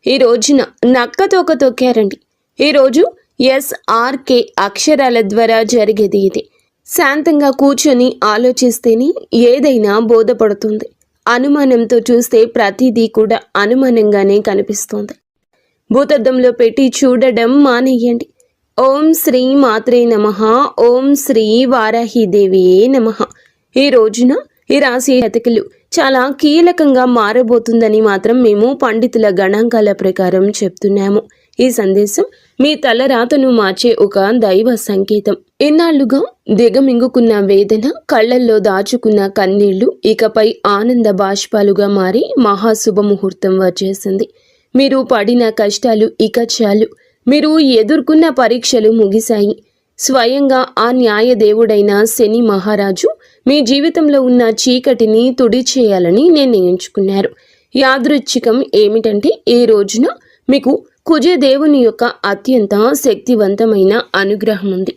ఈ రోజున నక్కతోక తొక్కారండి. ఈరోజు SRK అక్షరాల ద్వారా జరిగేది ఇది. శాంతంగా కూర్చొని ఆలోచిస్తేనే ఏదైనా బోధపడుతుంది. అనుమానంతో చూస్తే ప్రతిదీ కూడా అనుమానంగానే కనిపిస్తుంది. భూతద్దంలో పెట్టి చూడడం మానేయండి. ఓం శ్రీ మాత్రే నమః. ఓం శ్రీ వారాహిదేవియే నమః. ఈ రోజున ఈ రాశి జాతకులు చాలా కీలకంగా మారబోతుందని మాత్రం మేము పండితుల గణాంకాల ప్రకారం చెప్తున్నాము. ఈ సందేశం మీ తలరాతను మార్చే ఒక దైవ సంకేతం. ఇన్నాళ్లుగా దిగమింగుకున్న వేదన, కళ్లల్లో దాచుకున్న కన్నీళ్లు ఇకపై ఆనంద బాష్పాలుగా మారి మహాశుభముహూర్తం వచ్చేసింది. మీరు పడిన కష్టాలు ఇక చాలు. మీరు ఎదుర్కొన్న పరీక్షలు ముగిశాయి. స్వయంగా ఆ న్యాయదేవుడైన శని మహారాజు మీ జీవితంలో ఉన్న చీకటిని తుడిచేయాలని నిర్ణయించుకున్నారు. యాదృచ్ఛికం ఏమిటంటే ఈ రోజున మీకు కుజదేవుని యొక్క అత్యంత శక్తివంతమైన అనుగ్రహం ఉంది.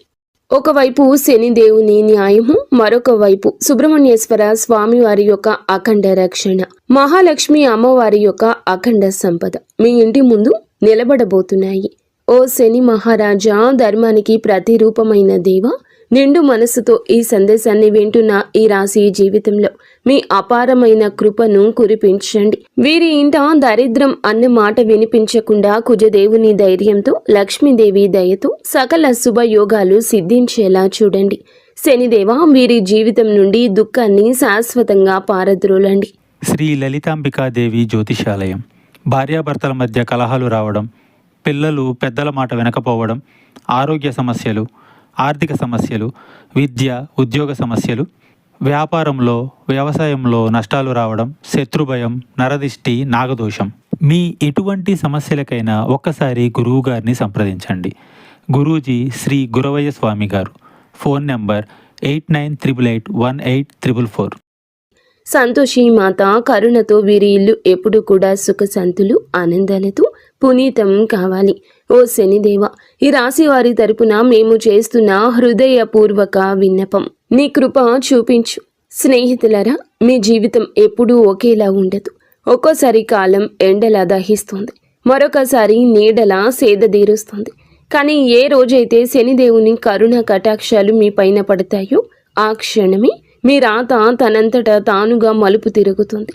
ఒకవైపు శనిదేవుని న్యాయము, మరొక వైపు సుబ్రహ్మణ్యేశ్వర స్వామివారి యొక్క అఖండ రక్షణ, మహాలక్ష్మి అమ్మవారి యొక్క అఖండ సంపద మీ ఇంటి ముందు నిలబడబోతున్నాయి. ఓ శని మహారాజా, ధర్మానికి ప్రతిరూపమైన దేవ, నిండు మనసుతో ఈ సందేశాన్ని వింటున్న ఈ రాశి జీవితంలో మీ అపారమైన కృపను కురిపించండి. వీరి ఇంట దరిద్రం అన్న మాట వినిపించకుండా కుజదేవుని ధైర్యంతో, లక్ష్మీదేవి దయతో సకల శుభయోగాలు సిద్ధించేలా చూడండి. శనిదేవ, వీరి జీవితం నుండి దుఃఖాన్ని శాశ్వతంగా పారద్రోలండి. శ్రీ లలితాంబికాదేవి జ్యోతిషాలయం. భార్యాభర్తల మధ్య కలహాలు రావడం, పిల్లలు పెద్దల మాట వినకపోవడం, ఆరోగ్య సమస్యలు, ఆర్థిక సమస్యలు, విద్య ఉద్యోగ సమస్యలు, వ్యాపారంలో వ్యవసాయంలో నష్టాలు రావడం, శత్రుభయం, నరదిష్టి, నాగదోషం, మీ ఎటువంటి సమస్యలకైనా ఒక్కసారి గురువు గారిని సంప్రదించండి. గురూజీ శ్రీ గురవయ్య స్వామి గారు. Phone number 8988184444. సంతోషి మాత కరుణతో వీరి ఇల్లు ఎప్పుడు కూడా సుఖశాంతులు, ఆనందాలతో పునీతం కావాలి. ఓ శనిదేవ, ఈ రాశి వారి తరపున మేము చేస్తున్న హృదయపూర్వక విన్నపం, నీ కృప చూపించు. స్నేహితులరా, మీ జీవితం ఎప్పుడూ ఒకేలా ఉండదు. ఒక్కోసారి కాలం ఎండలా దహిస్తుంది, మరొకసారి నీడలా సేదదీరుస్తుంది. కానీ ఏ రోజైతే శనిదేవుని కరుణ కటాక్షాలు మీ పైన పడతాయో ఆ క్షణమే మీ రాత తనంతట తానుగా మలుపు తిరుగుతుంది.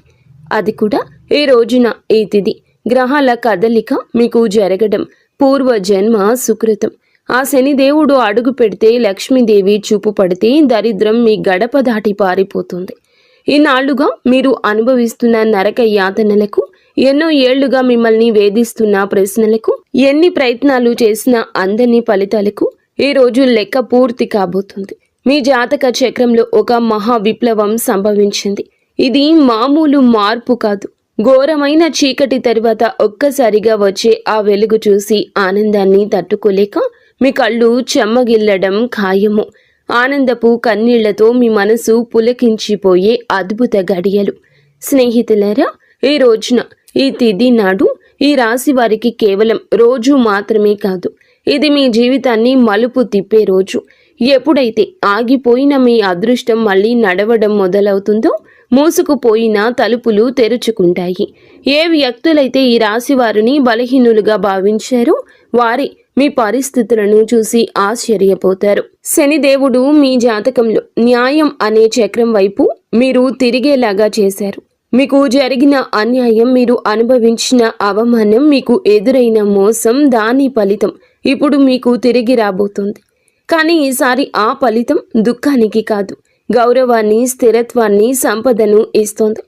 అది కూడా ఈ రోజున. ఈ తిథి గ్రహాల కదలిక మీకు జరగడం పూర్వజన్మ సుకృతం. ఆ శనిదేవుడు అడుగు పెడితే, లక్ష్మీదేవి చూపు పడితే దరిద్రం మీ గడప దాటి పారిపోతుంది. ఈనాళ్లుగా మీరు అనుభవిస్తున్న నరక యాతనలకు, ఎన్నో ఏళ్లుగా మిమ్మల్ని వేధిస్తున్న ప్రశ్నలకు, ఎన్ని ప్రయత్నాలు చేసినా అందని ఫలితాలకు ఈ రోజు లెక్క పూర్తి కాబోతుంది. మీ జాతక చక్రంలో ఒక మహా విప్లవం సంభవించింది. ఇది మామూలు మార్పు కాదు. ఘోరమైన చీకటి తరువాత ఒక్కసారిగా వచ్చే ఆ వెలుగు చూసి ఆనందాన్ని తట్టుకోలేక మీ కళ్ళు చెమ్మగిల్లడం ఖాయము. ఆనందపు కన్నీళ్లతో మీ మనసు పులకించిపోయే అద్భుత గడియలు. స్నేహితులారా, ఈ రోజున, ఈ తిథి నాడు ఈ రాశి వారికి కేవలం రోజు మాత్రమే కాదు, ఇది మీ జీవితాన్ని మలుపు తిప్పే రోజు. ఎప్పుడైతే ఆగిపోయిన మీ అదృష్టం మళ్ళీ నడవడం మొదలవుతుందో, మూసుకుపోయిన తలుపులు తెరుచుకుంటాయి. ఏ వ్యక్తులైతే ఈ రాశి వారిని బలహీనులుగా భావించారో వారి మీ పరిస్థితులను చూసి ఆశ్చర్యపోతారు. శనిదేవుడు మీ జాతకంలో న్యాయం అనే చక్రం వైపు మీరు తిరిగేలాగా చేశారు. మీకు జరిగిన అన్యాయం, మీరు అనుభవించిన అవమానం, మీకు ఎదురైన మోసం, దాని ఫలితం ఇప్పుడు మీకు తిరిగి రాబోతుంది. కానీ ఈసారి ఆ ఫలితం దుఃఖానికి కాదు, గౌరవాన్ని, స్థిరత్వాన్ని, సంపదను ఇస్తోంది.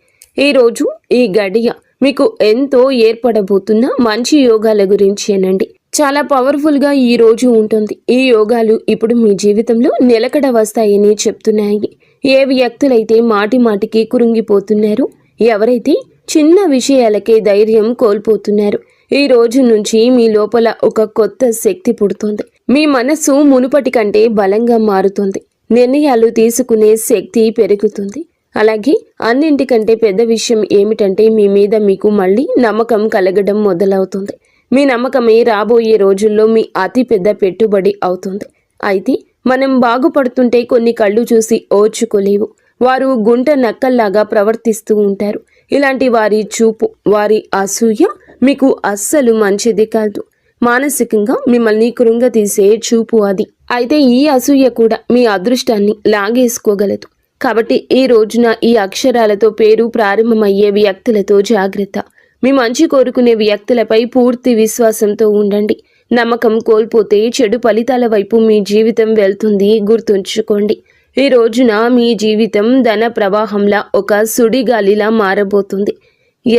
ఈరోజు ఈ గడియ మీకు ఎంతో ఏర్పడబోతున్న మంచి యోగాల గురించేనండి. చాలా పవర్ఫుల్గా ఈ రోజు ఉంటుంది. ఈ యోగాలు ఇప్పుడు మీ జీవితంలో నిలకడ వస్తాయని చెప్తున్నాయి. ఏ వ్యక్తులైతే మాటి మాటికి కురుంగిపోతున్నారో, ఎవరైతే చిన్న విషయాలకే ధైర్యం కోల్పోతున్నారు, ఈ రోజు నుంచి మీ లోపల ఒక కొత్త శక్తి పుడుతుంది. మీ మనసు మునుపటి కంటే బలంగా మారుతుంది. నిర్ణయాలు తీసుకునే శక్తి పెరుగుతుంది. అలాగే అన్నింటికంటే పెద్ద విషయం ఏమిటంటే మీ మీద మీకు మళ్ళీ నమ్మకం కలగడం మొదలవుతుంది. మీ నమ్మకమే రాబోయే రోజుల్లో మీ అతి పెద్ద పెట్టుబడి అవుతుంది. అయితే మనం బాగుపడుతుంటే కొన్ని కళ్ళు చూసి ఓర్చుకోలేవు. వారు గుంట నక్కల్లాగా ప్రవర్తిస్తూ ఉంటారు. ఇలాంటి వారి చూపు, వారి అసూయ మీకు అస్సలు మంచిది కాదు. మానసికంగా మిమ్మల్ని కృంగతీసే చూపు అది. అయితే ఈ అసూయ కూడా మీ అదృష్టాన్ని లాగేసుకోగలదు. కాబట్టి ఈ రోజున ఈ అక్షరాలతో పేరు ప్రారంభమయ్యే వ్యక్తులతో జాగ్రత్త. మీ మంచి కోరుకునే వ్యక్తులపై పూర్తి విశ్వాసంతో ఉండండి. నమ్మకం కోల్పోతే చెడు ఫలితాల వైపు మీ జీవితం వెళ్తుంది, గుర్తుంచుకోండి. ఈ రోజున మీ జీవితం ధన ప్రవాహంలా ఒక సుడిగాలిలా మారబోతుంది.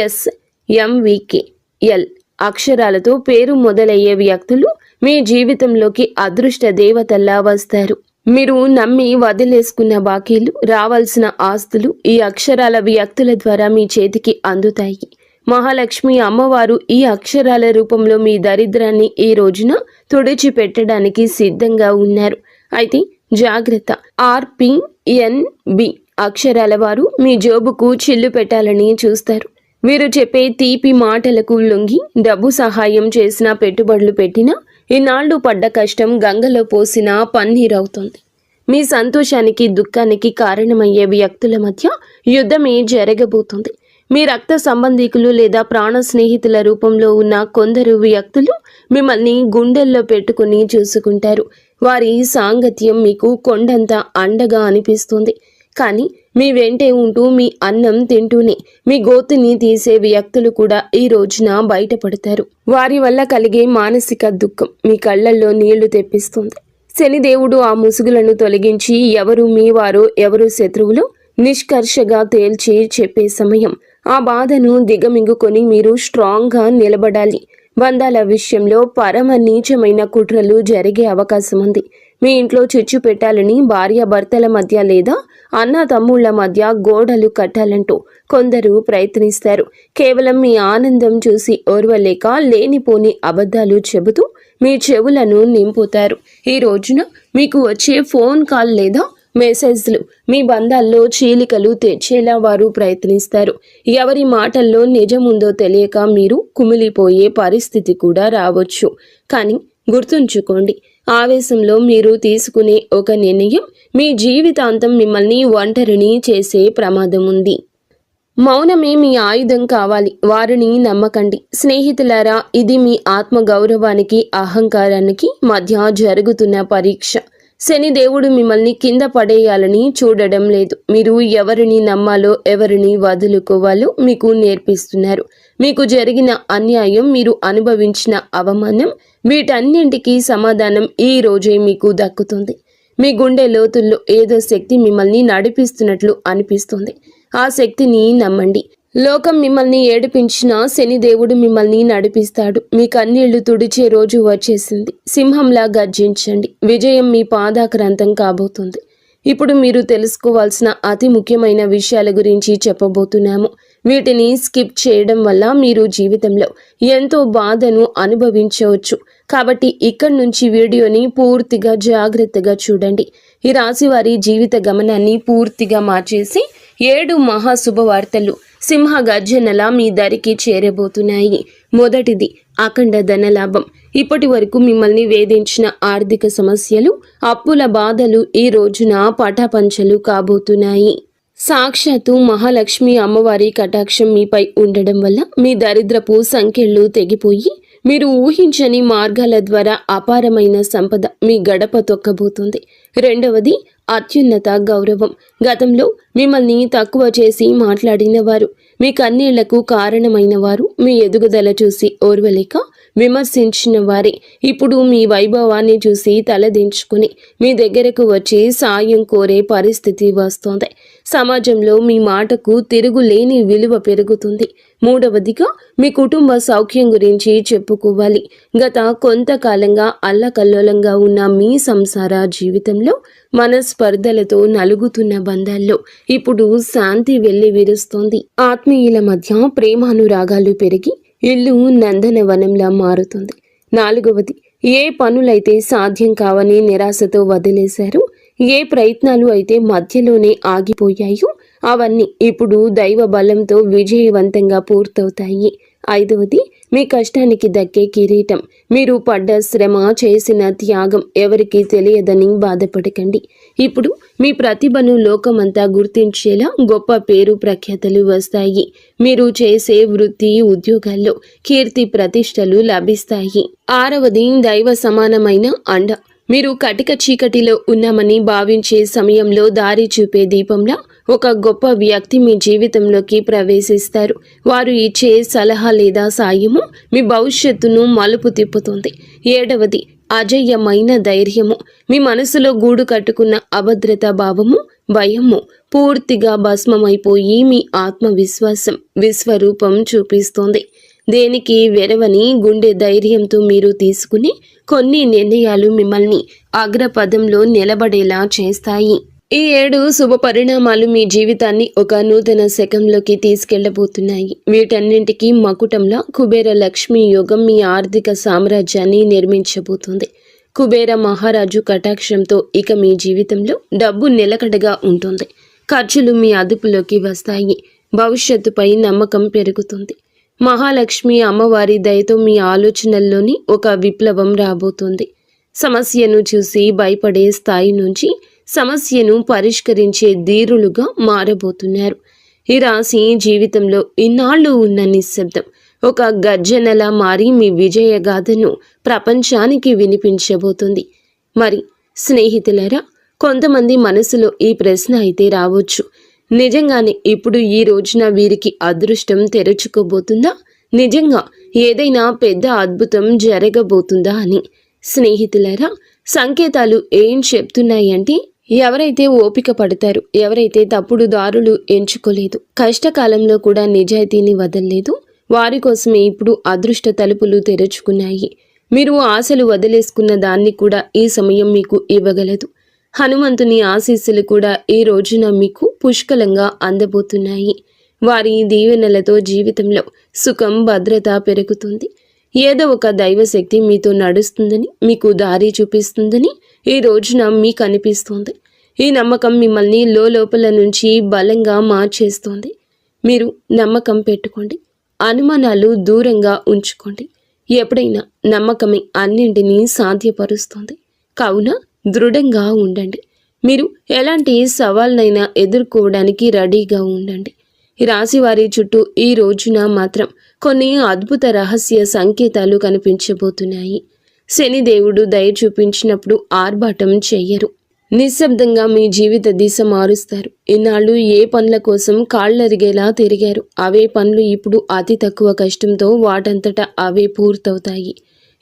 SMVKL అక్షరాలతో పేరు మొదలయ్యే వ్యక్తులు మీ జీవితంలోకి అదృష్ట దేవతల్లా వస్తారు. మీరు నమ్మి వదిలేసుకున్న బాకీలు, రావాల్సిన ఆస్తులు ఈ అక్షరాల వ్యక్తుల ద్వారా మీ చేతికి అందుతాయి. మహాలక్ష్మి అమ్మవారు ఈ అక్షరాల రూపంలో మీ దరిద్రాన్ని ఈ రోజున తుడిచిపెట్టడానికి సిద్ధంగా ఉన్నారు. అయితే జాగ్రత్త. RPNB అక్షరాల వారు మీ జోబుకు చిల్లు పెట్టాలని చూస్తారు. వీరు చెప్పే తీపి మాటలకు లొంగి డబ్బు సహాయం చేసినా, పెట్టుబడులు పెట్టినా ఇన్నాళ్లు పడ్డ కష్టం గంగలో పోసినా పన్నీరవుతుంది. మీ సంతోషానికి దుఃఖానికి కారణమయ్యే వ్యక్తుల మధ్య యుద్ధమే జరగబోతుంది. మీ రక్త సంబంధికులు లేదా ప్రాణ స్నేహితుల రూపంలో ఉన్న కొందరు వ్యక్తులు మిమ్మల్ని గుండెల్లో పెట్టుకుని చూసుకుంటారు. వారి సాంగత్యం మీకు కొండంత అండగా అనిపిస్తుంది. కానీ మీ వెంటే ఉంటూ మీ అన్నం తింటూనే మీ గోతుని తీసే వ్యక్తులు కూడా ఈ రోజున బయటపడతారు. వారి వల్ల కలిగే మానసిక దుఃఖం మీ కళ్ళల్లో నీళ్లు తెప్పిస్తుంది. శనిదేవుడు ఆ ముసుగులను తొలగించి ఎవరు మీ వారో ఎవరు శత్రువులో నిష్కర్షగా తేల్చి చెప్పే సమయం. ఆ బాధను దిగమింగుకొని మీరు స్ట్రాంగ్గా నిలబడాలి. బంధాల విషయంలో పరమ నీచమైన కుట్రలు జరిగే అవకాశం ఉంది. మీ ఇంట్లో చిచ్చు పెట్టాలని భార్యాభర్తల మధ్య లేదా అన్న తమ్ముళ్ల మధ్య గోడలు కట్టాలంటూ కొందరు ప్రయత్నిస్తారు. కేవలం మీ ఆనందం చూసి ఓర్వలేక లేనిపోని అబద్ధాలు చెబుతూ మీ చెవులను నింపుతారు. ఈ రోజున మీకు వచ్చే ఫోన్ కాల్ లేదా మెసేజ్లు మీ బంధాల్లో చీలికలు తెచ్చేలా వారు ప్రయత్నిస్తారు. ఎవరి మాటల్లో నిజముందో తెలియక మీరు కుమిలిపోయే పరిస్థితి కూడా రావచ్చు. కానీ గుర్తుంచుకోండి, ఆవేశంలో మీరు తీసుకునే ఒక నిర్ణయం మీ జీవితాంతం మిమ్మల్ని ఒంటరిని చేసే ప్రమాదం ఉంది. మౌనమే మీ ఆయుధం కావాలి. వారిని నమ్మకండి. స్నేహితులారా, ఇది మీ ఆత్మగౌరవానికి అహంకారానికి మధ్య జరుగుతున్న పరీక్ష. శనిదేవుడు మిమ్మల్ని కింద పడేయాలని చూడడం లేదు. మీరు ఎవరిని నమ్మాలో ఎవరిని వదులుకోవాలో మీకు నేర్పిస్తున్నారు. మీకు జరిగిన అన్యాయం, మీరు అనుభవించిన అవమానం, వీటన్నింటికీ సమాధానం ఈ రోజే మీకు దక్కుతుంది. మీ గుండె లోతుల్లో ఏదో శక్తి మిమ్మల్ని నడిపిస్తున్నట్లు అనిపిస్తుంది. ఆ శక్తిని నమ్మండి. లోకం మిమ్మల్ని ఏడిపించినా శనిదేవుడు మిమ్మల్ని నడిపిస్తాడు. మీ కన్నీళ్లు తుడిచే రోజు వచ్చేసింది. సింహంలా గర్జించండి. విజయం మీ పాదాక్రాంతం కాబోతుంది. ఇప్పుడు మీరు తెలుసుకోవాల్సిన అతి ముఖ్యమైన విషయాల గురించి చెప్పబోతున్నాము. వీటిని స్కిప్ చేయడం వల్ల మీరు జీవితంలో ఎంతో బాధను అనుభవించవచ్చు. కాబట్టి ఇక్కడి నుంచి వీడియోని పూర్తిగా జాగ్రత్తగా చూడండి. ఈ రాశి వారి జీవిత గమనాన్ని పూర్తిగా మార్చేసి 7 మహాశుభవార్తలు సింహ గర్జనలా మీ దరికి చేరబోతున్నాయి. మొదటిది అఖండ ధనలాభం. ఇప్పటి వరకు మిమ్మల్ని వేధించిన ఆర్థిక సమస్యలు, అప్పుల బాధలు ఈ రోజున పటాపంచలు కాబోతున్నాయి. సాక్షాత్తు మహాలక్ష్మి అమ్మవారి కటాక్షం మీపై ఉండడం వల్ల మీ దరిద్రపు సంఖ్యలు తెగిపోయి మీరు ఊహించని మార్గాల ద్వారా అపారమైన సంపద మీ గడప తొక్కబోతుంది. రెండవది అత్యున్నత గౌరవం. గతంలో మిమ్మల్ని తక్కువ చేసి మాట్లాడిన వారు, మీ కన్నీళ్లకు కారణమైన వారు, మీ ఎదుగుదల చూసి ఓర్వలేక విమర్శించిన వారే ఇప్పుడు మీ వైభవాన్ని చూసి తలదించుకుని మీ దగ్గరకు వచ్చి సాయం కోరే పరిస్థితి వస్తోంది. సమాజంలో మీ మాటకు తిరుగులేని విలువ పెరుగుతుంది. మూడవదిగా మీ కుటుంబ సౌఖ్యం గురించి చెప్పుకోవాలి. గత కొంతకాలంగా అల్లకల్లోలంగా ఉన్న మీ సంసార జీవితంలో మనస్పర్ధలతో నలుగుతున్న బంధాల్లో ఇప్పుడు శాంతి వెళ్లి విరుస్తోంది. ఆత్మీయుల మధ్య ప్రేమానురాగాలు పెరిగి ఇల్లు నందనవనంలా మారుతుంది. నాలుగవది, ఏ పనులైతే సాధ్యం కావని నిరాశతో వదిలేశారో, ఏ ప్రయత్నాలు అయితే మధ్యలోనే ఆగిపోయాయో అవన్నీ ఇప్పుడు దైవ బలంతో విజయవంతంగా పూర్తవుతాయి. 5వది మీ కష్టానికి దక్కే కిరీటం. మీరు పడ్డ శ్రమ, చేసిన త్యాగం ఎవరికీ తెలియదని బాధపడకండి. ఇప్పుడు మీ ప్రతిభను లోకమంతా గుర్తించేలా గొప్ప పేరు ప్రఖ్యాతలు వస్తాయి. మీరు చేసే వృత్తి, ఉద్యోగాల్లో కీర్తి ప్రతిష్టలు లభిస్తాయి. 6వది దైవ సమానమైన అండ. మీరు కటిక చీకటిలో ఉన్నామని భావించే సమయంలో దారి చూపే దీపంలా ఒక గొప్ప వ్యక్తి మీ జీవితంలోకి ప్రవేశిస్తారు. వారు ఇచ్చే సలహా లేదా సాయము మీ భవిష్యత్తును మలుపు తిప్పుతుంది. 7వది అజయ్యమైన ధైర్యము. మీ మనసులో గూడు కట్టుకున్న అభద్రతా భావము, భయము పూర్తిగా భస్మమైపోయి మీ ఆత్మవిశ్వాసం విశ్వరూపం చూపిస్తుంది. దేనికి వెరవని గుండె ధైర్యంతో మీరు తీసుకుని కొన్ని నిర్ణయాలు మిమ్మల్ని అగ్రపదంలో నిలబడేలా చేస్తాయి. ఈ 7 శుభ పరిణామాలు మీ జీవితాన్ని ఒక నూతన శకంలోకి తీసుకెళ్లబోతున్నాయి. వీటన్నింటికీ మకుటంలా కుబేర లక్ష్మీ యోగం మీ ఆర్థిక సామ్రాజ్యాన్ని నిర్మించబోతుంది. కుబేర మహారాజు కటాక్షంతో ఇక మీ జీవితంలో డబ్బు నిలకడగా ఉంటుంది. ఖర్చులు మీ అదుపులోకి వస్తాయి. భవిష్యత్తుపై నమ్మకం పెరుగుతుంది. మహాలక్ష్మి అమ్మవారి దయతో మీ ఆలోచనల్లోని ఒక విప్లవం రాబోతుంది. సమస్యను చూసి భయపడే స్థాయి నుంచి సమస్యను పరిష్కరించే ధీరులుగా మారబోతున్నారు. ఈ రాశి జీవితంలో ఇన్నాళ్ళు ఉన్న నిశ్శబ్దం ఒక గర్జనలా మారి మీ విజయగాథను ప్రపంచానికి వినిపించబోతుంది. మరి స్నేహితులారా, కొంతమంది మనసులో ఈ ప్రశ్న అయితే రావచ్చు, నిజంగానే ఇప్పుడు ఈ రోజున వీరికి అదృష్టం తెరుచుకోబోతుందా? నిజంగా ఏదైనా పెద్ద అద్భుతం జరగబోతుందా అని. స్నేహితులారా, సంకేతాలు ఏం చెప్తున్నాయంటే, ఎవరైతే ఓపిక పడతారు, ఎవరైతే తప్పుడు దారులు ఎంచుకోలేదు, కష్టకాలంలో కూడా నిజాయితీని వదలలేదు, వారి కోసమే ఇప్పుడు అదృష్ట తలుపులు తెరుచుకున్నాయి. మీరు ఆశలు వదిలేసుకున్న దాన్ని కూడా ఈ సమయం మీకు ఇవ్వగలదు. హనుమంతుని ఆశీస్సులు కూడా ఈ రోజున మీకు పుష్కలంగా అందబోతున్నాయి. వారి దీవెనలతో జీవితంలో సుఖం, భద్రత పెరుగుతుంది. ఏదో ఒక దైవశక్తి మీతో నడుస్తుందని, మీకు దారి చూపిస్తుందని ఈ రోజున మీకు అనిపిస్తుంది. ఈ నమ్మకం మిమ్మల్ని లోపల నుంచి బలంగా మార్చేస్తుంది. మీరు నమ్మకం పెట్టుకోండి. అనుమానాలు దూరంగా ఉంచుకోండి. ఎప్పుడైనా నమ్మకమే అన్నింటినీ సాధ్యపరుస్తుంది. కావున దృఢంగా ఉండండి. మీరు ఎలాంటి సవాళ్ళనైనా ఎదుర్కోవడానికి రెడీగా ఉండండి. ఈ రాశి వారి చుట్టూ ఈ రోజున మాత్రం కొన్ని అద్భుత రహస్య సంకేతాలు కనిపించబోతున్నాయి. శనిదేవుడు దయ చూపించినప్పుడు ఆర్భాటం చెయ్యరు. నిశ్శబ్దంగా మీ జీవిత దిశ మారుస్తారు. ఇన్నాళ్ళు ఏ పనుల కోసం కాళ్ళరిగేలా తిరిగారు, అవే పనులు ఇప్పుడు అతి తక్కువ కష్టంతో వాటంతటా అవే పూర్తవుతాయి.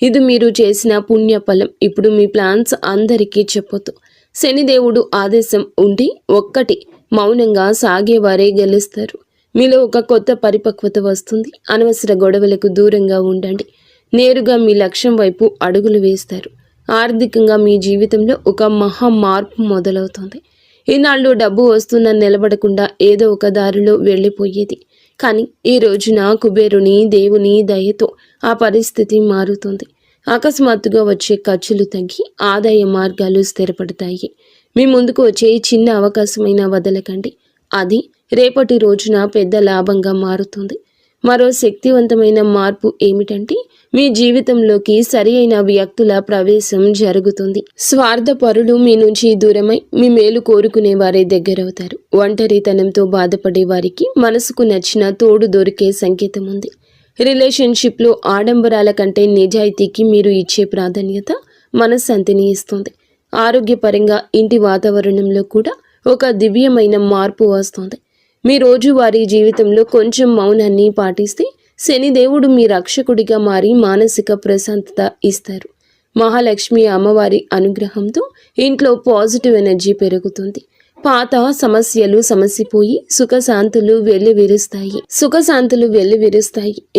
ఇది మీరు చేసిన పుణ్యఫలం. ఇప్పుడు మీ ప్లాన్స్ అందరికీ చెప్పొద్దు. శనిదేవుడు ఆదేశం ఉండి ఒక్కటి మౌనంగా సాగేవారే గెలుస్తారు. మీలో ఒక కొత్త పరిపక్వత వస్తుంది. అనవసర గొడవలకు దూరంగా ఉండండి. నేరుగా మీ లక్ష్యం వైపు అడుగులు వేస్తారు. ఆర్థికంగా మీ జీవితంలో ఒక మహా మార్పు మొదలవుతుంది. ఈనాళ్ళు డబ్బు వస్తున్న నిలబడకుండా ఏదో ఒక దారిలో వెళ్ళిపోయేది. కానీ ఈ రోజున కుబేరుని దేవుని దయతో ఆ పరిస్థితి మారుతుంది. అకస్మాత్తుగా వచ్చే ఖర్చులు తగ్గి ఆదాయ మార్గాలు స్థిరపడతాయి. మీ ముందుకు వచ్చే చిన్న అవకాశమైనా వదలకండి. అది రేపటి రోజున పెద్ద లాభంగా మారుతుంది. మరో శక్తివంతమైన మార్పు ఏమిటంటే, మీ జీవితంలోకి సరి అయిన వ్యక్తుల ప్రవేశం జరుగుతుంది. స్వార్థపరులు మీ నుంచి దూరమై మీ మేలు కోరుకునే వారే దగ్గరవుతారు. ఒంటరితనంతో బాధపడే వారికి మనసుకు నచ్చిన తోడు దొరికే సంకేతం ఉంది. రిలేషన్షిప్లో ఆడంబరాల కంటే నిజాయితీకి మీరు ఇచ్చే ప్రాధాన్యత మనశ్శాంతిని ఇస్తుంది. ఆరోగ్యపరంగా ఇంటి వాతావరణంలో కూడా ఒక దివ్యమైన మార్పు వస్తుంది. మీ రోజువారీ జీవితంలో కొంచెం మౌనాన్ని పాటిస్తే శనిదేవుడు మీ రక్షకుడిగా మారి మానసిక ప్రశాంతత ఇస్తారు. మహాలక్ష్మి అమ్మవారి అనుగ్రహంతో ఇంట్లో పాజిటివ్ ఎనర్జీ పెరుగుతుంది. పాత సమస్యలు సమసిపోయి సుఖశాంతులు వెల్లివిరుస్తాయి.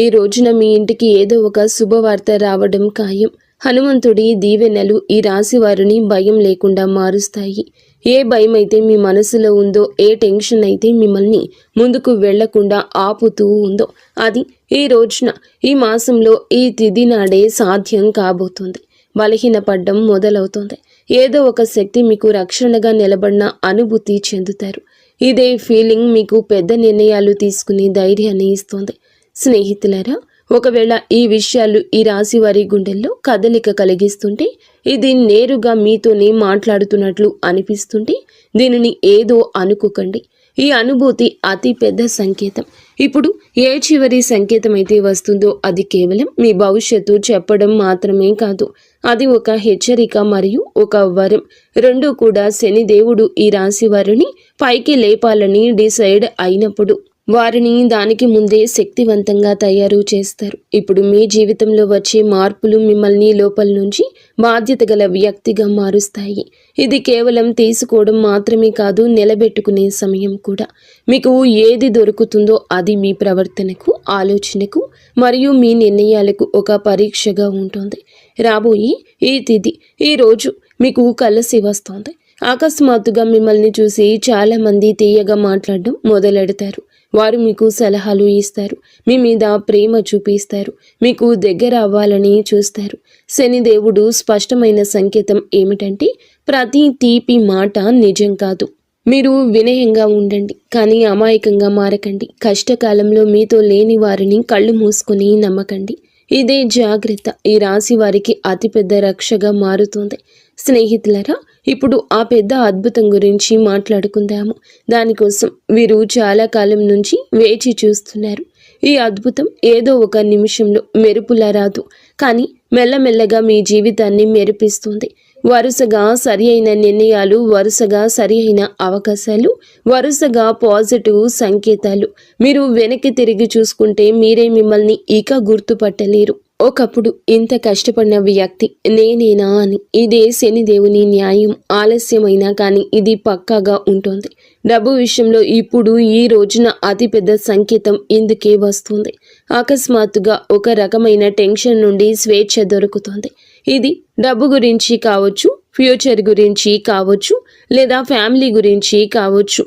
ఈ రోజున మీ ఇంటికి ఏదో ఒక శుభవార్త రావడం ఖాయం. హనుమంతుడి దీవెనలు ఈ రాశి వారిని భయం లేకుండా మారుస్తాయి. ఏ భయం అయితే మీ మనసులో ఉందో, ఏ టెన్షన్ అయితే మిమ్మల్ని ముందుకు వెళ్లకుండా ఆపుతూ ఉందో, అది ఈ రోజున, ఈ మాసంలో, ఈ తిథి నాడే సాధ్యం కాబోతుంది. బలహీనపడ్డం మొదలవుతుంది. ఏదో ఒక శక్తి మీకు రక్షణగా నిలబడిన అనుభూతి చెందుతారు. ఇదే ఫీలింగ్ మీకు పెద్ద నిర్ణయాలు తీసుకునే ధైర్యాన్ని ఇస్తుంది. స్నేహితులారా, ఒకవేళ ఈ విషయాలు ఈ రాశి వారి గుండెల్లో కదలిక కలిగిస్తుంటే, ఇది నేరుగా మీతోనే మాట్లాడుతున్నట్లు అనిపిస్తుంటే దీనిని ఏదో అనుకోకండి. ఈ అనుభూతి అతి పెద్ద సంకేతం. ఇప్పుడు ఏ చివరి సంకేతం అయితే వస్తుందో అది కేవలం మీ భవిష్యత్తు చెప్పడం మాత్రమే కాదు, అది ఒక హెచ్చరిక మరియు ఒక వరం. రెండూ కూడా శనిదేవుడు ఈ రాశి వారిని పైకి లేపాలని డిసైడ్ అయినప్పుడు వారిని దానికి ముందే శక్తివంతంగా తయారు చేస్తారు. ఇప్పుడు మీ జీవితంలో వచ్చే మార్పులు మిమ్మల్ని లోపల నుంచి బాధ్యత గల వ్యక్తిగా మారుస్తాయి. ఇది కేవలం తీసుకోవడం మాత్రమే కాదు, నిలబెట్టుకునే సమయం కూడా. మీకు ఏది దొరుకుతుందో అది మీ ప్రవర్తనకు, ఆలోచనకు మరియు మీ నిర్ణయాలకు ఒక పరీక్షగా ఉంటుంది. రాబోయే ఈ తిథి, ఈ రోజు మీకు కలిసి వస్తోంది. అకస్మాత్తుగా మిమ్మల్ని చూసి చాలామంది తీయగా మాట్లాడడం మొదలెడతారు. వారు మీకు సలహాలు ఇస్తారు, మీ మీద ప్రేమ చూపిస్తారు, మీకు దగ్గర అవ్వాలని చూస్తారు. శనిదేవుడు స్పష్టమైన సంకేతం ఏమిటంటే, ప్రతి తీపి మాట నిజం కాదు. మీరు వినయంగా ఉండండి, కానీ అమాయకంగా మారకండి. కష్టకాలంలో మీతో లేని వారిని కళ్ళు మూసుకొని నమ్మకండి. ఇదే జాగ్రత్త ఈ రాశి వారికి అతిపెద్ద రక్షగా మారుతుంది. స్నేహితులరా, ఇప్పుడు ఆ పెద్ద అద్భుతం గురించి మాట్లాడుకుందాము. దానికోసం వీరు చాలా కాలం నుంచి వేచి చూస్తున్నారు. ఈ అద్భుతం ఏదో ఒక నిమిషంలో మెరుపులా రాదు, కానీ మెల్లమెల్లగా మీ జీవితాన్ని మెరిపిస్తుంది. వరుసగా సరి అయిన నిర్ణయాలు, వరుసగా సరి అయిన అవకాశాలు, వరుసగా పాజిటివ్ సంకేతాలు. మీరు వెనక్కి తిరిగి చూసుకుంటే మీరే మిమ్మల్ని ఇక గుర్తుపట్టలేరు. ఒకప్పుడు ఇంత కష్టపడిన వ్యక్తి నేనేనా అని. ఇదే శనిదేవుని న్యాయం. ఆలస్యమైనా కానీ ఇది పక్కాగా ఉంటుంది. డబ్బు విషయంలో ఇప్పుడు ఈ రోజున అతిపెద్ద సంకేతం ఇందుకే వస్తుంది. అకస్మాత్తుగా ఒక రకమైన టెన్షన్ నుండి స్వేచ్ఛ దొరుకుతుంది. ఇది డబ్బు గురించి కావచ్చు, ఫ్యూచర్ గురించి కావచ్చు, లేదా ఫ్యామిలీ గురించి కావచ్చు.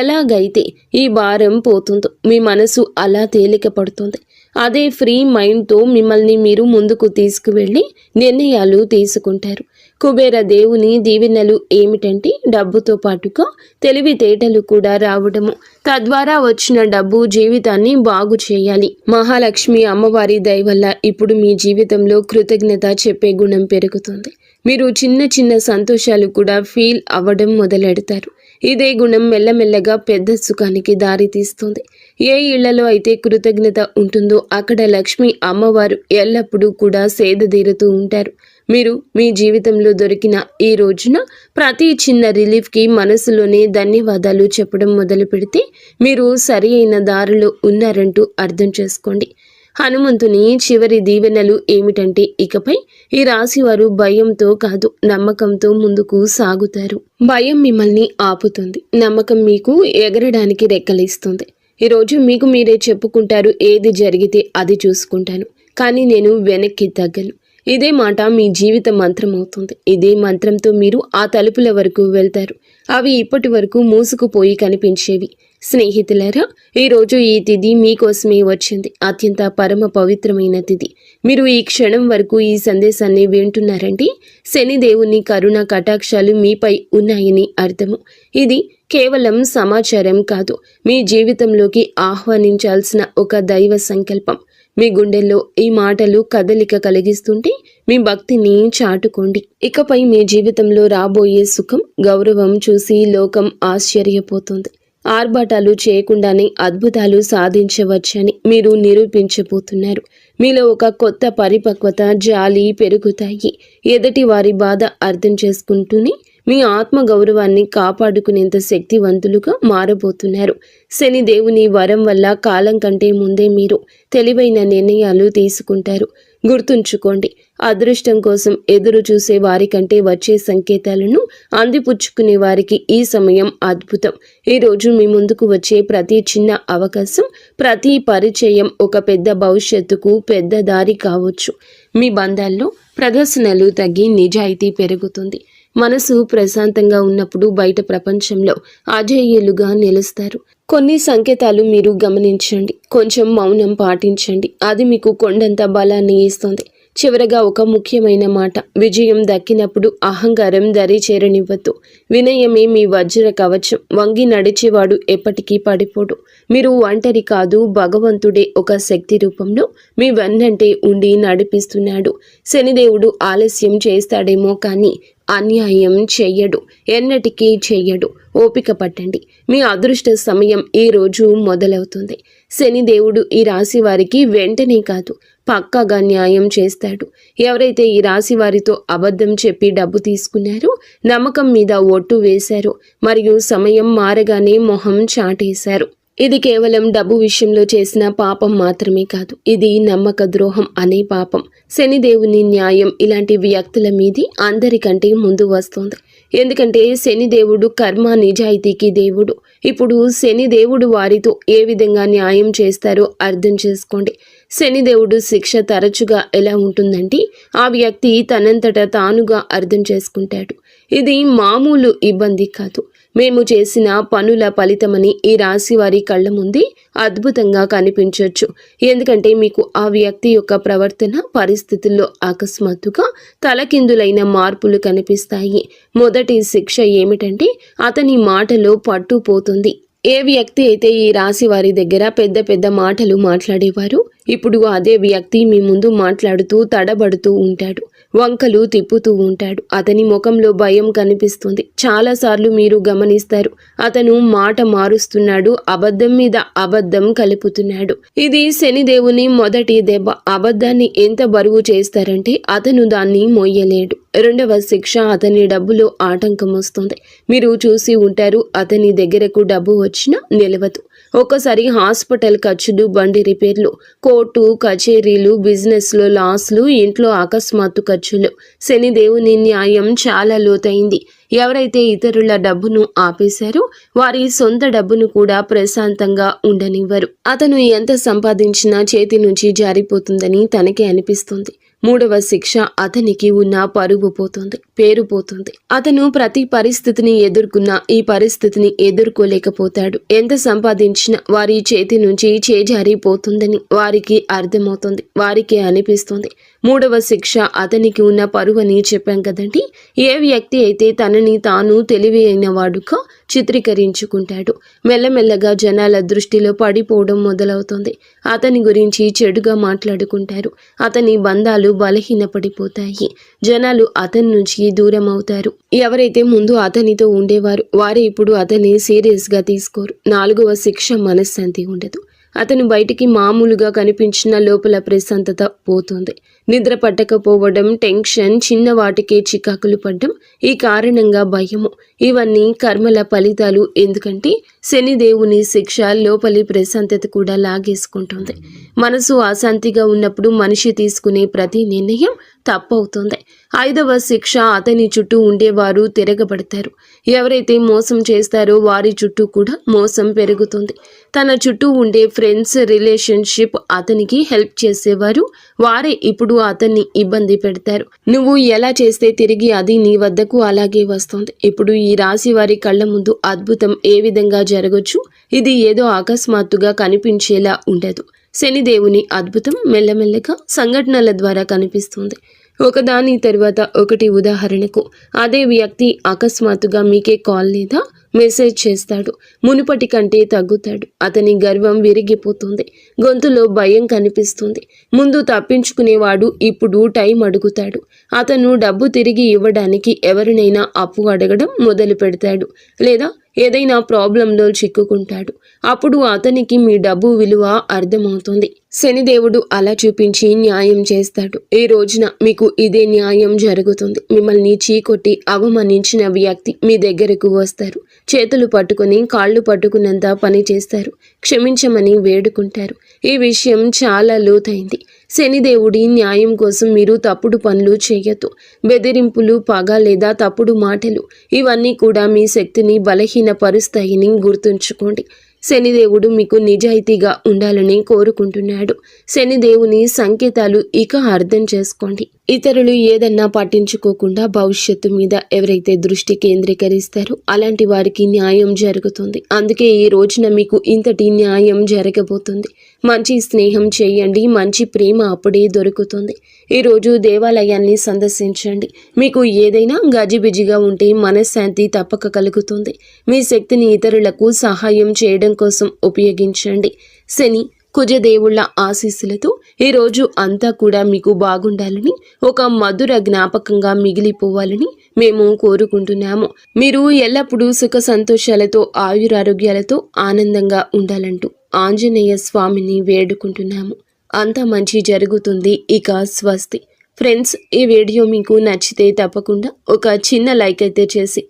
ఎలాగైతే ఈ భారం పోతుందో మీ మనసు అలా తేలిక పడుతుంది. అదే ఫ్రీ మైండ్తో మిమ్మల్ని మీరు ముందుకు తీసుకువెళ్ళి నిర్ణయాలు తీసుకుంటారు. కుబేర దేవుని దీవెనలు ఏమిటంటే, డబ్బుతో పాటుగా తెలివితేటలు కూడా రావడము. తద్వారా వచ్చిన డబ్బు జీవితాన్ని బాగు చేయాలి. మహాలక్ష్మి అమ్మవారి దయ వల్ల ఇప్పుడు మీ జీవితంలో కృతజ్ఞత చెప్పే గుణం పెరుగుతుంది. మీరు చిన్న చిన్న సంతోషాలు కూడా ఫీల్ అవ్వడం మొదలెడతారు. ఇదే గుణం మెల్లమెల్లగా పెద్ద సుఖానికి దారితీస్తుంది. ఏ ఇళ్లలో అయితే కృతజ్ఞత ఉంటుందో అక్కడ లక్ష్మి అమ్మవారు ఎల్లప్పుడూ కూడా సేదతీరుతూ ఉంటారు. మీరు మీ జీవితంలో దొరికిన ఈ రోజున ప్రతి చిన్న రిలీఫ్కి మనసులోనే ధన్యవాదాలు చెప్పడం మొదలు పెడితే మీరు సరి అయిన దారిలో ఉన్నారంటూ అర్థం చేసుకోండి. హనుమంతుని చివరి దీవెనలు ఏమిటంటే, ఇకపై ఈ రాశివారు భయంతో కాదు, నమ్మకంతో ముందుకు సాగుతారు. భయం మిమ్మల్ని ఆపుతుంది, నమ్మకం మీకు ఎగరడానికి రెక్కలిస్తుంది. ఈరోజు మీకు మీరే చెప్పుకుంటారు, ఏది జరిగితే అది చూసుకుంటాను, కానీ నేను వెనక్కి తగ్గను. ఇదే మాట మీ జీవిత మంత్రం అవుతుంది. ఇదే మంత్రంతో మీరు ఆ తలుపుల వరకు వెళ్తారు. అవి ఇప్పటి వరకు మూసుకుపోయి కనిపించేవి. స్నేహితులారా, ఈరోజు ఈ తిథి మీకోసమే వచ్చింది. అత్యంత పరమ పవిత్రమైన తిథి. మీరు ఈ క్షణం వరకు ఈ సందేశాన్ని వింటున్నారంటే శనిదేవుని కరుణ కటాక్షాలు మీపై ఉన్నాయని అర్థము. ఇది కేవలం సమాచారం కాదు, మీ జీవితంలోకి ఆహ్వానించాల్సిన ఒక దైవ సంకల్పం. మీ గుండెల్లో ఈ మాటలు కదలిక కలిగిస్తుంటే మీ భక్తిని చాటుకోండి. ఇకపై మీ జీవితంలో రాబోయే సుఖం, గౌరవం చూసి లోకం ఆశ్చర్యపోతుంది. ఆర్భాటాలు చేయకుండానే అద్భుతాలు సాధించవచ్చని మీరు నిరూపించబోతున్నారు. మీలో ఒక కొత్త పరిపక్వత, జాలి పెరుగుతాయి. ఎదుటి వారి బాధ అర్థం చేసుకుంటూనే మీ ఆత్మ గౌరవాన్ని కాపాడుకునేంత శక్తివంతులుగా మారబోతున్నారు. శని దేవుని వరం వల్ల కాలం కంటే ముందే మీరు తెలివైన నిర్ణయాలు తీసుకుంటారు. గుర్తుంచుకోండి, అదృష్టం కోసం ఎదురు చూసే వారికంటే వచ్చే సంకేతాలను అందిపుచ్చుకునే వారికి ఈ సమయం అద్భుతం. ఈరోజు మీ ముందుకు వచ్చే ప్రతి చిన్న అవకాశం, ప్రతి పరిచయం ఒక పెద్ద భవిష్యత్తుకు పెద్ద దారి కావచ్చు. మీ బంధాల్లో ప్రదర్శనలు తగ్గి నిజాయితీ పెరుగుతుంది. మనసు ప్రశాంతంగా ఉన్నప్పుడు బయట ప్రపంచంలో అజేయులుగా నిలుస్తారు. కొన్ని సంకేతాలు మీరు గమనించండి, కొంచెం మౌనం పాటించండి. అది మీకు కొండంత బలాన్ని ఇస్తుంది. చివరగా ఒక ముఖ్యమైన మాట, విజయం దక్కినప్పుడు అహంకారం దరి చేరనివ్వద్దు. వినయమే మీ వజ్ర కవచం. వంగి నడిచేవాడు ఎప్పటికీ పడిపోడు. మీరు ఒంటరి కాదు, భగవంతుడే ఒక శక్తి రూపంలో మీ వెన్నంటే ఉండి నడిపిస్తున్నాడు. శనిదేవుడు ఆలస్యం చేస్తాడేమో కానీ అన్యాయం చెయ్యడు, ఎన్నటికీ చెయ్యడు. ఓపిక పట్టండి, మీ అదృష్ట సమయం ఈ రోజు మొదలవుతుంది. శనిదేవుడు ఈ రాశి వారికి వెంటనే కాదు, పక్కాగా న్యాయం చేస్తాడు. ఎవరైతే ఈ రాశి వారితో అబద్ధం చెప్పి డబ్బు తీసుకున్నారో, నమ్మకం మీద ఒట్టు వేశారో, మరియు సమయం మారగానే మొహం చాటేశారు, ఇది కేవలం డబ్బు విషయంలో చేసిన పాపం మాత్రమే కాదు, ఇది నమ్మక ద్రోహం అనే పాపం. శనిదేవుని న్యాయం ఇలాంటి వ్యక్తుల మీది అందరికంటే ముందు వస్తుంది. ఎందుకంటే శనిదేవుడు కర్మ నిజాయితీకి దేవుడు. ఇప్పుడు శనిదేవుడు వారితో ఏ విధంగా న్యాయం చేస్తారో అర్థం చేసుకోండి. శనిదేవుడు శిక్ష తరచుగా ఎలా ఉంటుందంటే, ఆ వ్యక్తి తనంతట తానుగా అర్థం చేసుకుంటాడు. ఇది మామూలు ఇబ్బంది కాదు, మేము చేసిన పనుల ఫలితమని ఈ రాశి వారి కళ్ళ ముందే అద్భుతంగా కనిపించవచ్చు. ఎందుకంటే మీకు ఆ వ్యక్తి యొక్క ప్రవర్తన పరిస్థితుల్లో అకస్మాత్తుగా తలకిందులైన మార్పులు కనిపిస్తాయి. మొదటి శిక్ష ఏమిటంటే, అతని మాటలో పట్టు పోతుంది. ఏ వ్యక్తి అయితే ఈ రాశి వారి దగ్గర పెద్ద పెద్ద మాటలు మాట్లాడేవారు, ఇప్పుడు అదే వ్యక్తి మీ ముందు మాట్లాడుతూ తడబడుతూ ఉంటాడు, వంకలు తిప్పుతూ ఉంటాడు. అతని ముఖంలో భయం కనిపిస్తుంది. చాలాసార్లు మీరు గమనిస్తారు, అతను మాట మారుస్తున్నాడు, అబద్ధం మీద అబద్ధం కలుపుతున్నాడు. ఇది శనిదేవుని మొదటి దెబ్బ. అబద్ధాన్ని ఎంత బరువు చేస్తారంటే అతను దాన్ని మోయలేడు. రెండవ శిక్ష, అతని డబ్బులో ఆటంకం వస్తుంది. మీరు చూసి ఉంటారు, అతని దగ్గరకు డబ్బు వచ్చినా నిలవదు. ఒక్కసారి హాస్పిటల్ ఖర్చులు, బండి రిపేర్లు, కోర్టు కచేరీలు, బిజినెస్లో లాస్లు, ఇంట్లో అకస్మాత్తు ఖర్చులు. శనిదేవుని న్యాయం చాలా లోతైంది. ఎవరైతే ఇతరుల డబ్బును ఆపేశారో వారి సొంత డబ్బును కూడా ప్రశాంతంగా ఉండనివ్వరు. అతను ఎంత సంపాదించినా చేతి నుంచి జారిపోతుందని తనకే అనిపిస్తుంది. మూడవ శిక్ష, అతనికి ఉన్న పరువు పోతుంది, పేరు పోతుంది. అతను ప్రతి పరిస్థితిని ఎదుర్కొన్నా ఈ పరిస్థితిని ఎదుర్కోలేకపోతాడు. ఎంత సంపాదించినా వారి చేతి నుంచి చేజారిపోతుందని వారికి అర్థమవుతుంది, వారికి అనిపిస్తుంది. మూడవ శిక్ష, అతనికి ఉన్న పరువు అని చెప్పాం కదండి. ఏ వ్యక్తి అయితే తనని తాను తెలివైన వాడుగా చిత్రీకరించుకుంటాడు, మెల్లమెల్లగా జనాల దృష్టిలో పడిపోవడం మొదలవుతుంది. అతని గురించి చెడుగా మాట్లాడుకుంటారు, అతని బంధాలు బలహీనపడిపోతాయి, జనాలు అతని నుంచి దూరం అవుతారు. ఎవరైతే ముందు అతనితో ఉండేవారు వారే ఇప్పుడు అతన్ని సీరియస్గా తీసుకోరు. నాలుగవ శిక్ష, మనశ్శాంతి ఉండదు. అతను బయటికి మామూలుగా కనిపించిన లోపల ప్రశాంతత పోతుంది. నిద్ర పట్టకపోవడం, టెన్షన్, చిన్న వాటికే చికాకులు పడ్డం, ఈ కారణంగా భయము, ఇవన్నీ కర్మల ఫలితాలు. ఎందుకంటే శనిదేవుని శిక్ష లోపలి ప్రశాంతత కూడా లాగేసుకుంటుంది. మనసు అశాంతిగా ఉన్నప్పుడు మనిషి తీసుకునే ప్రతి నిర్ణయం తప్పవుతుంది. ఐదవ శిక్ష, అతని చుట్టూ ఉండేవారు తిరగబడతారు. ఎవరైతే మోసం చేస్తారో వారి చుట్టూ కూడా మోసం పెరుగుతుంది. తన చుట్టూ ఉండే ఫ్రెండ్స్, రిలేషన్షిప్, అతనికి హెల్ప్ చేసేవారు వారే ఇప్పుడు అతన్ని ఇబ్బంది పెడతారు. నువ్వు ఎలా చేస్తే తిరిగి అది నీ వద్దకు అలాగే వస్తుంది. ఇప్పుడు ఈ రాశి వారి కళ్ళ ముందు అద్భుతం ఏ విధంగా జరగచ్చు, ఇది ఏదో అకస్మాత్తుగా కనిపించేలా ఉండదు. శనిదేవుని అద్భుతం మెల్లమెల్లగా సంఘటనల ద్వారా కనిపిస్తుంది, ఒకదాని తర్వాత ఒకటి. ఉదాహరణకు, అదే వ్యక్తి అకస్మాత్తుగా మీకే కాల్ లేదా మెసేజ్ చేస్తాడు. మునుపటి కంటే తగ్గుతాడు. అతని గర్వం విరిగిపోతుంది, గొంతులో భయం కనిపిస్తుంది. ముందు తప్పించుకునేవాడు ఇప్పుడు టైం అడుగుతాడు. అతను డబ్బు తిరిగి ఇవ్వడానికి ఎవరినైనా అప్పు అడగడం మొదలు పెడతాడు, లేదా ఏదైనా ప్రాబ్లంలో చిక్కుకుంటాడు. అప్పుడు అతనికి మీ డబ్బు విలువ అర్థమవుతుంది. శనిదేవుడు అలా చూపించి న్యాయం చేస్తాడు. ఈ రోజున మీకు ఇదే న్యాయం జరుగుతుంది. మిమ్మల్ని చీకొట్టి అవమానించిన వ్యక్తి మీ దగ్గరకు వస్తారు. చేతులు పట్టుకుని కాళ్ళు పట్టుకున్నంత పని చేస్తారు. క్షమించమని వేడుకుంటారు. ఈ విషయం చాలా లోతైంది. శనిదేవుడి న్యాయం కోసం మీరు తప్పుడు పనులు చేయొద్దు. బెదిరింపులు, పగ లేదా తప్పుడు మాటలు, ఇవన్నీ కూడా మీ శక్తిని బలహీనపరుస్తాయని గుర్తుంచుకోండి. శనిదేవుడు మీకు నిజాయితీగా ఉండాలని కోరుకుంటున్నాడు. శనిదేవుని సంకేతాలు ఇక అర్థం చేసుకోండి. ఇతరులు ఏదన్నా పట్టించుకోకుండా భవిష్యత్తు మీద ఎవరైతే దృష్టి కేంద్రీకరిస్తారో అలాంటి వారికి న్యాయం జరుగుతుంది. అందుకే ఈ రోజున మీకు ఇంతటి న్యాయం జరగబోతుంది. మంచి స్నేహం చేయండి, మంచి ప్రేమ అప్పుడే దొరుకుతుంది. ఈరోజు దేవాలయాన్ని సందర్శించండి. మీకు ఏదైనా గజిబిజిగా ఉంటే మనశ్శాంతి తప్పక కలుగుతుంది. మీ శక్తిని ఇతరులకు సహాయం చేయడం కోసం ఉపయోగించండి. శని కుజదేవుళ్ల ఆశీస్సులతో ఈరోజు అంతా కూడా మీకు బాగుండాలని, ఒక మధుర జ్ఞాపకంగా మిగిలిపోవాలని మేము కోరుకుంటున్నాము. మీరు ఎల్లప్పుడూ సుఖ సంతోషాలతో ఆయురారోగ్యాలతో ఆనందంగా ఉండాలంటూ ఆంజనేయ స్వామిని వేడుకుంటున్నాము. అంతా మంచి జరుగుతుంది. ఇక స్వస్తి. ఫ్రెండ్స్, ఈ వీడియో మీకు నచ్చితే తప్పకుండా ఒక చిన్న లైక్ అయితే చేసి